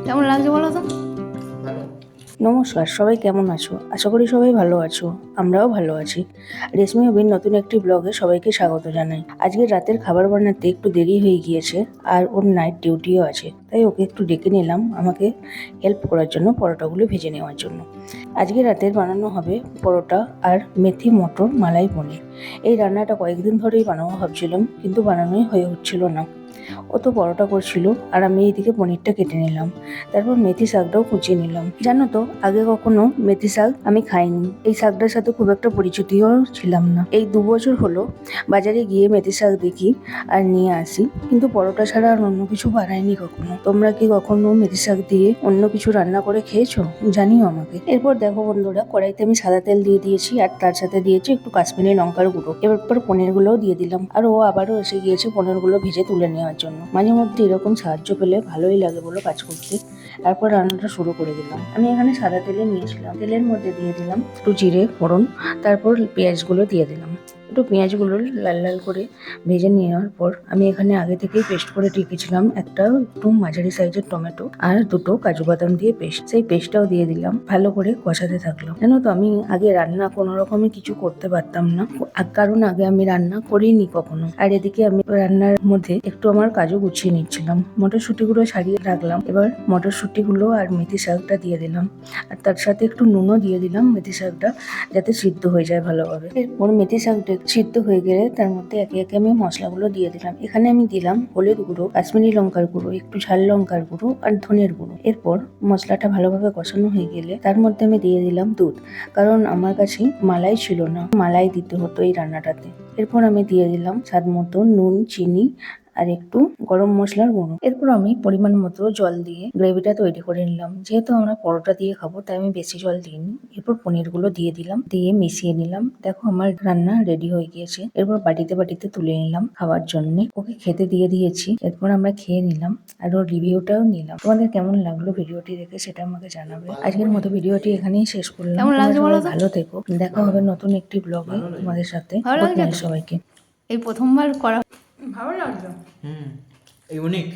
কেমন লাগছে বলো তো? নমস্কার, সবাই কেমন আছো? আশা করি সবাই ভালো আছো। আমরাও ভালো আছি। রেশমি হবির নতুন একটি ব্লগে সবাইকে স্বাগত জানাই। আজকে রাতের খাবার বানাতে একটু দেরি হয়ে গিয়েছে, আর ওর নাইট ডিউটিও আছে, তাই ওকে একটু ডেকে নিলাম আমাকে হেল্প করার জন্য, পরোটাগুলো ভেজে নেওয়ার জন্য। আজকে রাতের বানানো হবে পরোটা আর মেথি মটর মালাই পনির। এই রান্নাটা কয়েকদিন ধরেই বানাবো ভাবছিলাম, কিন্তু বানানোই হয়ে উঠছিল না। ও তো পরোটা করছিল আর আমি এইদিকে পনিরটা কেটে নিলাম। তারপর মেথি শাকটাও কুচিয়ে নিলাম। জানো তো, আগে কখনো মেথি শাক আমি খাইনি। এই শাকটার সাথে খুব একটা পরিচিতও ছিলাম না। এই 2 বছর হলো বাজারে গিয়ে মেথি শাক দেখি আর নিয়ে আসি, কিন্তু পরোটা ছাড়া আর অন্য কিছু বানাইনি কখনো। তোমরা কি কখনো মেথি শাক দিয়ে অন্য কিছু রান্না করে খেয়েছো? জানিও আমাকে। এরপর দেখো বন্ধুরা, কড়াইতে আমি সাদা তেল দিয়ে দিয়েছি আর তার সাথে দিয়েছি একটু কাশ্মীরি লঙ্কার গুঁড়ো। এরপর পনিরগুলোও দিয়ে দিলাম, আর ও আবারও এসে গিয়েছে পনিরগুলো ভেজে তুলে নেওয়ার জন্য। মাঝে মধ্যে এরকম সাহায্য পেলে ভালোই লাগে বলো কাজ করতে। তারপর রান্নাটা শুরু করে দিলাম। আমি এখানে সাদা তেলে নিয়েছিলাম, তেলের মধ্যে দিয়ে দিলাম একটু জিরে ফোড়ন, তারপর পেঁয়াজগুলো দিয়ে দিলাম। একটু পেঁয়াজগুলো লাল লাল করে ভেজে নেওয়ার পর আমি এখানে আগে থেকেই পেস্ট করে রেখেছিলাম একটা একটু মাঝারি সাইজের টমেটো আর দুটো কাজু বাদাম দিয়ে পেস্ট, সেই পেস্টটাও দিয়ে দিলাম। ভালো করে কষাতে থাকলাম। জানো তো, আমি আগে রান্না কোনো রকমই কিছু করতে পারতাম না, কারণ আগে আমি রান্না করিনি কখনো। আর এদিকে আমি রান্নার মধ্যে একটু আমার কাজু গুছিয়ে নিচ্ছিলাম। মটরশুঁটিগুলো ছাড়িয়ে রাখলাম, এবার মটরশুঁটিগুলো আর মেথি শাকটা দিয়ে দিলাম, আর তার সাথে একটু নুনও দিয়ে দিলাম মেথি শাকটা যাতে সিদ্ধ হয়ে যায় ভালোভাবে। এরপর মেথি শাকটা সিদ্ধ হয়ে গেলে তার মধ্যে একে একে আমি মশলাগুলো দিয়ে দিলাম। এখানে আমি দিলাম হলুদ গুঁড়ো, কাশ্মীরি লঙ্কার গুঁড়ো, একটু ঝাল লঙ্কার গুঁড়ো আর ধনের গুঁড়ো। এরপর মশলাটা ভালোভাবে কষানো হয়ে গেলে তার মধ্যে আমি দিয়ে দিলাম দুধ, কারণ আমার কাছে মালাই ছিল না, মালাই দিতে হতো এই রান্নাটাতে। এরপর আমি দিয়ে দিলাম স্বাদ মতো নুন, চিনি আর একটু গরম মশলার গুঁড়ো। এরপর আমি পরিমাণ মতো জল দিয়ে গ্রেভিটা তৈরি করে নিলাম। যেহেতু আমরা পরোটা দিয়ে খাবো, তাই আমি বেশি জল দিইনি। এরপর পনিরগুলো দিয়ে দিলাম, দিয়ে মিশিয়ে নিলাম। দেখো আমার রান্না রেডি হয়ে গিয়েছে। এরপর বাটিতে বাটিতে তুলে নিলাম খাওয়ার জন্য। ওকে খেতে দিয়ে দিয়েছি। এরপর আমরা খেয়ে নিলাম আর ওর রিভিউটাও নিলাম। তোমাদের কেমন লাগলো ভিডিওটি দেখে সেটা আমাকে জানাবে। আজকের মতো ভিডিওটি এখানেই শেষ করলাম। কেমন তোমরা লাগছে সবাই বলো তো? ভালো থেকো। দেখা হবে নতুন একটি ব্লগে তোমাদের সাথে। ভালো গুড লাগছে নাইট তো? সবাইকে। এই প্রথমবার করা ভালো লাগছে। ইউনিক।